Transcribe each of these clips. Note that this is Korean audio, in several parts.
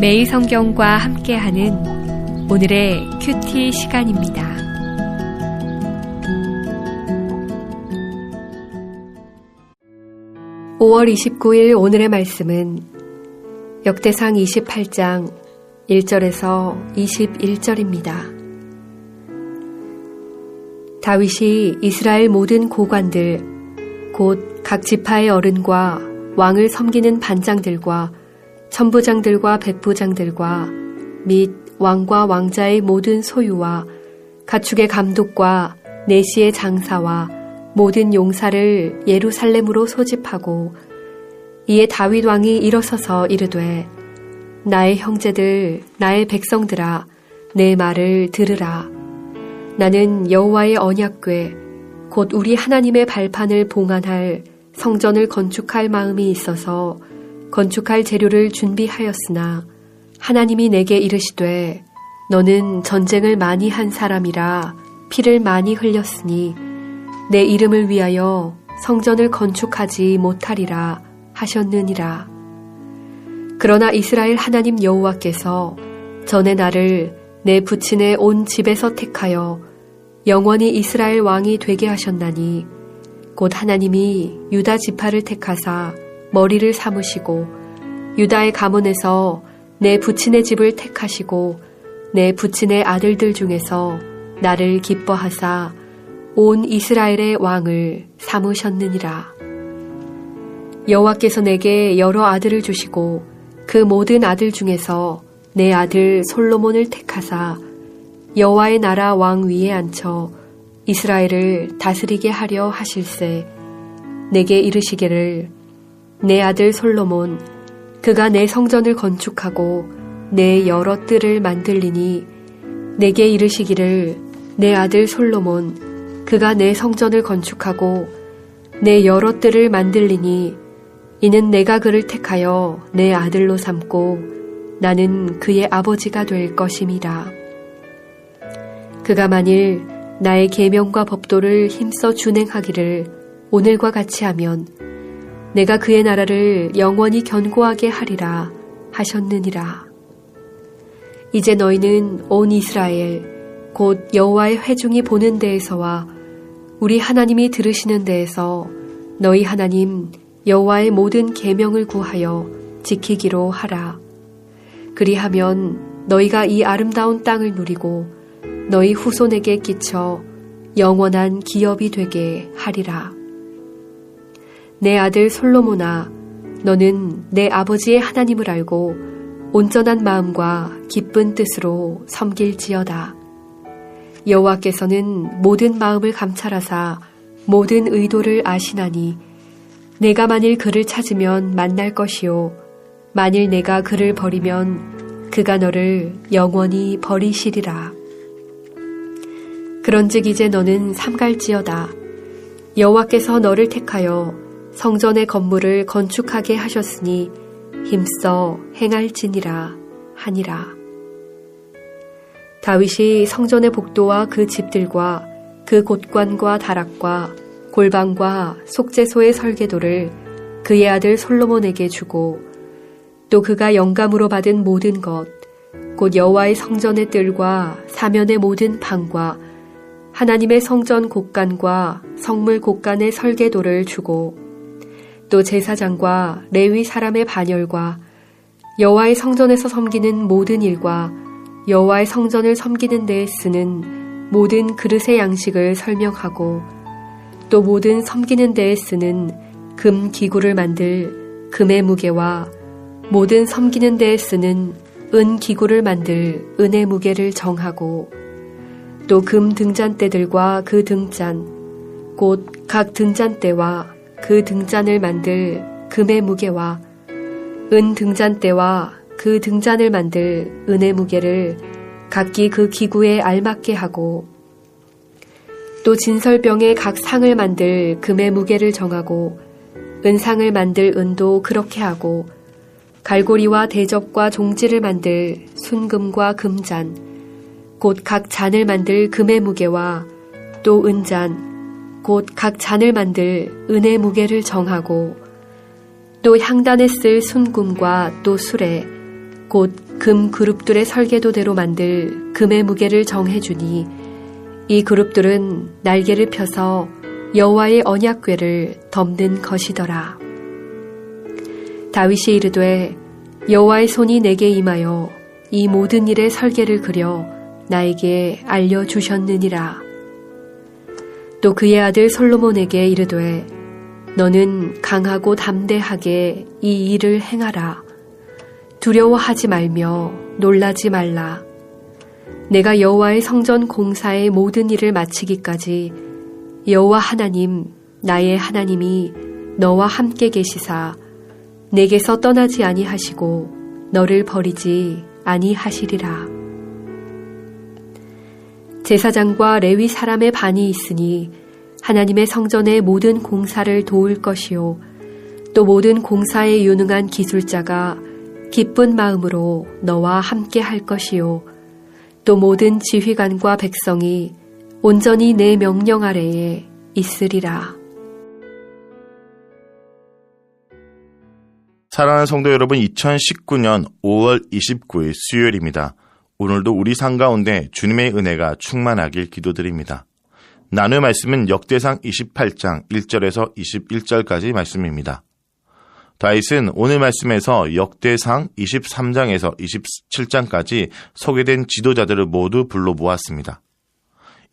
매일 성경과 함께하는 오늘의 큐티 시간입니다. (5월 29일) 오늘의 말씀은 역대상 28장 1절에서 21절입니다. 다윗이 이스라엘 모든 고관들 곧 각 지파의 어른과 왕을 섬기는 반장들과 천부장들과 백부장들과 및 왕과 왕자의 모든 소유와 가축의 감독과 내시의 장사와 모든 용사를 예루살렘으로 소집하고 이에 다윗 왕이 일어서서 이르되 나의 형제들 나의 백성들아 내 말을 들으라. 나는 여호와의 언약궤 곧 우리 하나님의 발판을 봉안할 성전을 건축할 마음이 있어서 건축할 재료를 준비하였으나 하나님이 내게 이르시되 너는 전쟁을 많이 한 사람이라 피를 많이 흘렸으니 내 이름을 위하여 성전을 건축하지 못하리라 하셨느니라. 그러나 이스라엘 하나님 여호와께서 전에 나를 내 부친의 온 집에서 택하여 영원히 이스라엘 왕이 되게 하셨나니 곧 하나님이 유다 지파를 택하사 머리를 삼으시고 유다의 가문에서 내 부친의 집을 택하시고 내 부친의 아들들 중에서 나를 기뻐하사 온 이스라엘의 왕을 삼으셨느니라. 여호와께서 내게 여러 아들을 주시고 그 모든 아들 중에서 내 아들 솔로몬을 택하사 여호와의 나라 왕 위에 앉혀 이스라엘을 다스리게 하려 하실세. 내게 이르시기를 내 아들 솔로몬 그가 내 성전을 건축하고 내 여러 뜰을 만들리니 내게 이르시기를 내 아들 솔로몬 그가 내 성전을 건축하고 내 여러 뜰을 만들리니 이는 내가 그를 택하여 내 아들로 삼고 나는 그의 아버지가 될 것임이라. 그가 만일 나의 계명과 법도를 힘써 준행하기를 오늘과 같이 하면 내가 그의 나라를 영원히 견고하게 하리라 하셨느니라. 이제 너희는 온 이스라엘 곧 여호와의 회중이 보는 데에서와 우리 하나님이 들으시는 데에서 너희 하나님 여호와의 모든 계명을 구하여 지키기로 하라. 그리하면 너희가 이 아름다운 땅을 누리고 너희 후손에게 끼쳐 영원한 기업이 되게 하리라. 내 아들 솔로몬아 너는 내 아버지의 하나님을 알고 온전한 마음과 기쁜 뜻으로 섬길지어다. 여호와께서는 모든 마음을 감찰하사 모든 의도를 아시나니 내가 만일 그를 찾으면 만날 것이요 만일 내가 그를 버리면 그가 너를 영원히 버리시리라. 그런즉 이제 너는 삼갈지어다. 여호와께서 너를 택하여 성전의 건물을 건축하게 하셨으니 힘써 행할지니라 하니라. 다윗이 성전의 복도와 그 집들과 그 곳관과 다락과 골방과 속죄소의 설계도를 그의 아들 솔로몬에게 주고 또 그가 영감으로 받은 모든 것 곧 여호와의 성전의 뜰과 사면의 모든 방과 하나님의 성전 곳간과 성물 곳간의 설계도를 주고 또 제사장과 레위 사람의 반열과 여호와의 성전에서 섬기는 모든 일과 여호와의 성전을 섬기는 데에 쓰는 모든 그릇의 양식을 설명하고 또 모든 섬기는 데에 쓰는 금 기구를 만들 금의 무게와 모든 섬기는 데에 쓰는 은 기구를 만들 은의 무게를 정하고 또 금 등잔대들과 그 등잔 곧 각 등잔대와 그 등잔을 만들 금의 무게와 은 등잔대와 그 등잔을 만들 은의 무게를 각기 그 기구에 알맞게 하고 또 진설병의 각 상을 만들 금의 무게를 정하고 은상을 만들 은도 그렇게 하고 갈고리와 대접과 종지를 만들 순금과 금잔 곧 각 잔을 만들 금의 무게와 또 은잔 곧 각 잔을 만들 은의 무게를 정하고 또 향단에 쓸 순금과 또 수레 곧 금 그룹들의 설계도대로 만들 금의 무게를 정해주니 이 그룹들은 날개를 펴서 여호와의 언약궤를 덮는 것이더라. 다윗이 이르되 여호와의 손이 내게 임하여 이 모든 일의 설계를 그려 나에게 알려주셨느니라. 또 그의 아들 솔로몬에게 이르되 너는 강하고 담대하게 이 일을 행하라. 두려워하지 말며 놀라지 말라. 내가 여호와의 성전 공사의 모든 일을 마치기까지 여호와 하나님 나의 하나님이 너와 함께 계시사 내게서 떠나지 아니하시고 너를 버리지 아니하시리라. 제사장과 레위 사람의 반이 있으니 하나님의 성전의 모든 공사를 도울 것이요 또 모든 공사에 유능한 기술자가 기쁜 마음으로 너와 함께 할 것이요 또 모든 지휘관과 백성이 온전히 내 명령 아래에 있으리라. 사랑하는 성도 여러분, 2019년 5월 29일 수요일입니다. 오늘도 우리 삶 가운데 주님의 은혜가 충만하길 기도드립니다. 나눌 말씀은 역대상 28장 1절에서 21절까지 말씀입니다. 다윗은 오늘 말씀에서 역대상 23장에서 27장까지 소개된 지도자들을 모두 불러 모았습니다.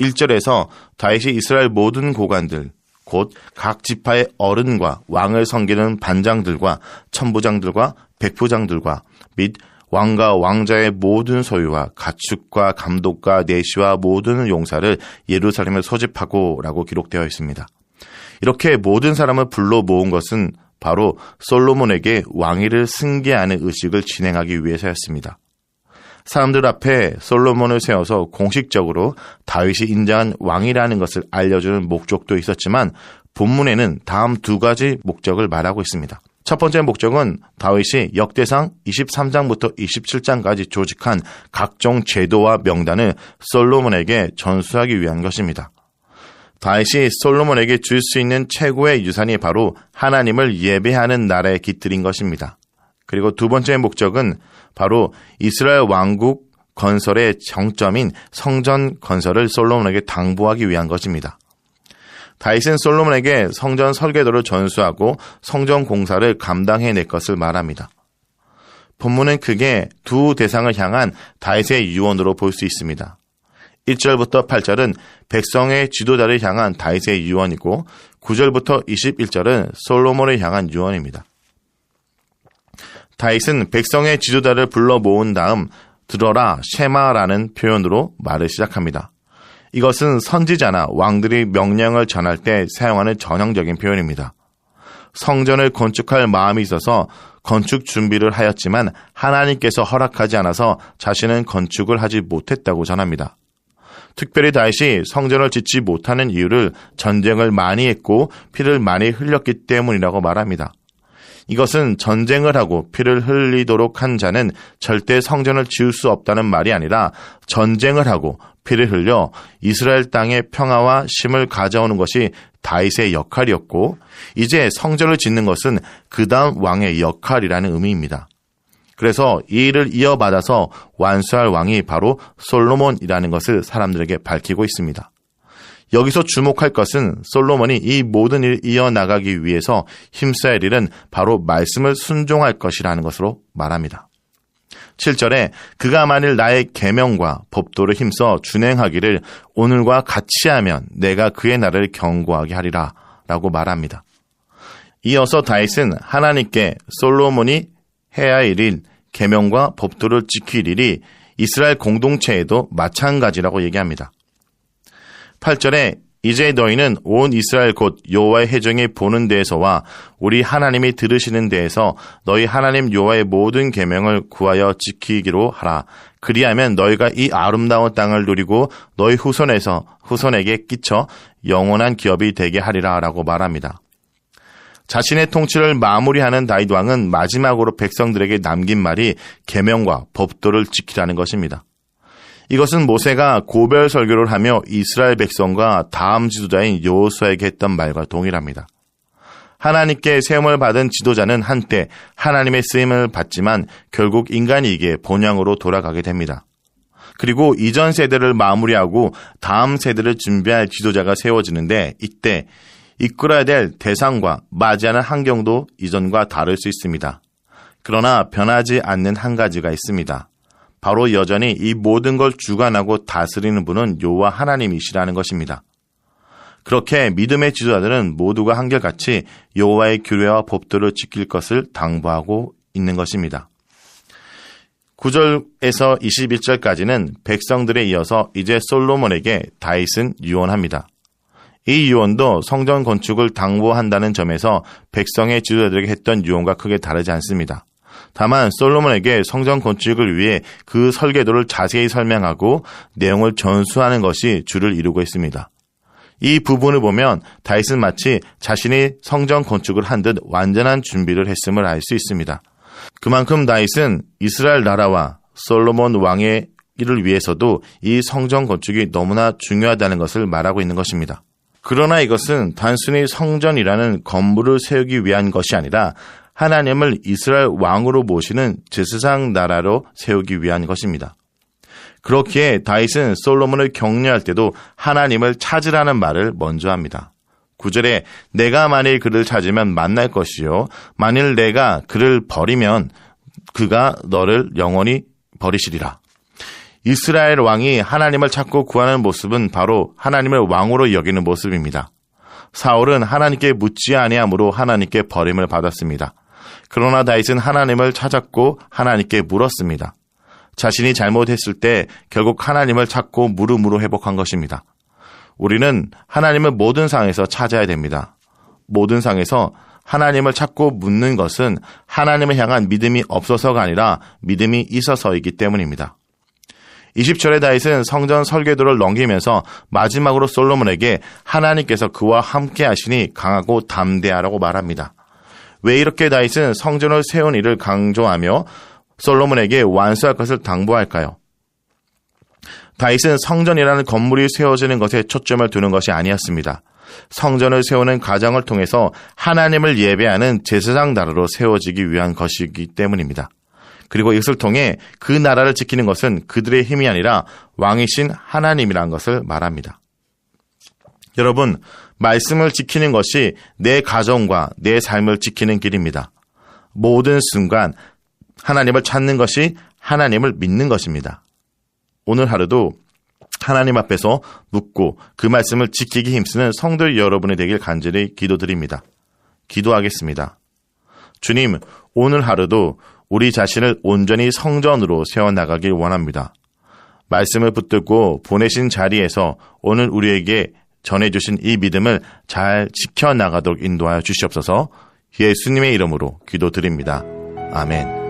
1절에서 다윗이 이스라엘 모든 고관들, 곧 각 지파의 어른과 왕을 섬기는 반장들과 천부장들과 백부장들과 및 왕과 왕자의 모든 소유와 가축과 감독과 내시와 모든 용사를 예루살렘에 소집하고 라고 기록되어 있습니다. 이렇게 모든 사람을 불러 모은 것은 바로 솔로몬에게 왕위를 승계하는 의식을 진행하기 위해서였습니다. 사람들 앞에 솔로몬을 세워서 공식적으로 다윗이 인정한 왕이라는 것을 알려주는 목적도 있었지만 본문에는 다음 두 가지 목적을 말하고 있습니다. 첫 번째 목적은 다윗이 역대상 23장부터 27장까지 조직한 각종 제도와 명단을 솔로몬에게 전수하기 위한 것입니다. 다윗이 솔로몬에게 줄 수 있는 최고의 유산이 바로 하나님을 예배하는 나라에 깃들인 것입니다. 그리고 두 번째 목적은 바로 이스라엘 왕국 건설의 정점인 성전 건설을 솔로몬에게 당부하기 위한 것입니다. 다윗은 솔로몬에게 성전 설계도를 전수하고 성전 공사를 감당해낼 것을 말합니다. 본문은 크게 두 대상을 향한 다윗의 유언으로 볼 수 있습니다. 1절부터 8절은 백성의 지도자를 향한 다윗의 유언이고 9절부터 21절은 솔로몬을 향한 유언입니다. 다윗은 백성의 지도자를 불러 모은 다음 들어라 쉐마라는 표현으로 말을 시작합니다. 이것은 선지자나 왕들이 명령을 전할 때 사용하는 전형적인 표현입니다. 성전을 건축할 마음이 있어서 건축 준비를 하였지만 하나님께서 허락하지 않아서 자신은 건축을 하지 못했다고 전합니다. 특별히 다윗이 성전을 짓지 못하는 이유를 전쟁을 많이 했고 피를 많이 흘렸기 때문이라고 말합니다. 이것은 전쟁을 하고 피를 흘리도록 한 자는 절대 성전을 지을 수 없다는 말이 아니라 전쟁을 하고 피를 흘려 이스라엘 땅의 평화와 쉼을 가져오는 것이 다윗의 역할이었고 이제 성전을 짓는 것은 그 다음 왕의 역할이라는 의미입니다. 그래서 이 일을 이어받아서 완수할 왕이 바로 솔로몬이라는 것을 사람들에게 밝히고 있습니다. 여기서 주목할 것은 솔로몬이 이 모든 일을 이어나가기 위해서 힘써야 할 일은 바로 말씀을 순종할 것이라는 것으로 말합니다. 7절에 그가 만일 나의 계명과 법도를 힘써 준행하기를 오늘과 같이 하면 내가 그의 나라를 견고하게 하리라 라고 말합니다. 이어서 다윗은 하나님께 솔로몬이 해야 할 일, 계명과 법도를 지킬 일이 이스라엘 공동체에도 마찬가지라고 얘기합니다. 8절에 이제 너희는 온 이스라엘 곧 여호와의 회중이 보는 데에서와 우리 하나님이 들으시는 데에서 너희 하나님 여호와의 모든 계명을 구하여 지키기로 하라. 그리하면 너희가 이 아름다운 땅을 누리고 너희 후손에게 끼쳐 영원한 기업이 되게 하리라 라고 말합니다. 자신의 통치를 마무리하는 다윗 왕은 마지막으로 백성들에게 남긴 말이 계명과 법도를 지키라는 것입니다. 이것은 모세가 고별 설교를 하며 이스라엘 백성과 다음 지도자인 여호수아에게 했던 말과 동일합니다. 하나님께 세움을 받은 지도자는 한때 하나님의 쓰임을 받지만 결국 인간이기에 본향으로 돌아가게 됩니다. 그리고 이전 세대를 마무리하고 다음 세대를 준비할 지도자가 세워지는데 이때 이끌어야 될 대상과 맞이하는 환경도 이전과 다를 수 있습니다. 그러나 변하지 않는 한 가지가 있습니다. 바로 여전히 이 모든 걸 주관하고 다스리는 분은 여호와 하나님이시라는 것입니다. 그렇게 믿음의 지도자들은 모두가 한결같이 여호와의 규례와 법도를 지킬 것을 당부하고 있는 것입니다. 9절에서 21절까지는 백성들에 이어서 이제 솔로몬에게 다윗은 유언합니다. 이 유언도 성전 건축을 당부한다는 점에서 백성의 지도자들에게 했던 유언과 크게 다르지 않습니다. 다만 솔로몬에게 성전 건축을 위해 그 설계도를 자세히 설명하고 내용을 전수하는 것이 주를 이루고 있습니다. 이 부분을 보면 다윗은 마치 자신이 성전 건축을 한 듯 완전한 준비를 했음을 알 수 있습니다. 그만큼 다윗은 이스라엘 나라와 솔로몬 왕의 일을 위해서도 이 성전 건축이 너무나 중요하다는 것을 말하고 있는 것입니다. 그러나 이것은 단순히 성전이라는 건물을 세우기 위한 것이 아니라 하나님을 이스라엘 왕으로 모시는 제사장 나라로 세우기 위한 것입니다. 그렇기에 다윗은 솔로몬을 격려할 때도 하나님을 찾으라는 말을 먼저 합니다. 9절에 내가 만일 그를 찾으면 만날 것이요 만일 내가 그를 버리면 그가 너를 영원히 버리시리라. 이스라엘 왕이 하나님을 찾고 구하는 모습은 바로 하나님을 왕으로 여기는 모습입니다. 사울은 하나님께 묻지 아니함으로 하나님께 버림을 받았습니다. 그러나 다윗은 하나님을 찾았고 하나님께 물었습니다. 자신이 잘못했을 때 결국 하나님을 찾고 물음으로 회복한 것입니다. 우리는 하나님을 모든 상황에서 찾아야 됩니다. 모든 상황에서 하나님을 찾고 묻는 것은 하나님을 향한 믿음이 없어서가 아니라 믿음이 있어서이기 때문입니다. 20절에 다윗은 성전 설계도를 넘기면서 마지막으로 솔로몬에게 하나님께서 그와 함께 하시니 강하고 담대하라고 말합니다. 왜 이렇게 다윗은 성전을 세운 일을 강조하며 솔로몬에게 완수할 것을 당부할까요? 다윗은 성전이라는 건물이 세워지는 것에 초점을 두는 것이 아니었습니다. 성전을 세우는 과정을 통해서 하나님을 예배하는 제사장 나라로 세워지기 위한 것이기 때문입니다. 그리고 이것을 통해 그 나라를 지키는 것은 그들의 힘이 아니라 왕이신 하나님이라는 것을 말합니다. 여러분, 말씀을 지키는 것이 내 가정과 내 삶을 지키는 길입니다. 모든 순간 하나님을 찾는 것이 하나님을 믿는 것입니다. 오늘 하루도 하나님 앞에서 묻고 그 말씀을 지키기 힘쓰는 성도 여러분이 되길 간절히 기도드립니다. 기도하겠습니다. 주님, 오늘 하루도 우리 자신을 온전히 성전으로 세워나가길 원합니다. 말씀을 붙들고 보내신 자리에서 오늘 우리에게 전해주신 이 믿음을 잘 지켜나가도록 인도하여 주시옵소서. 예수님의 이름으로 기도드립니다. 아멘.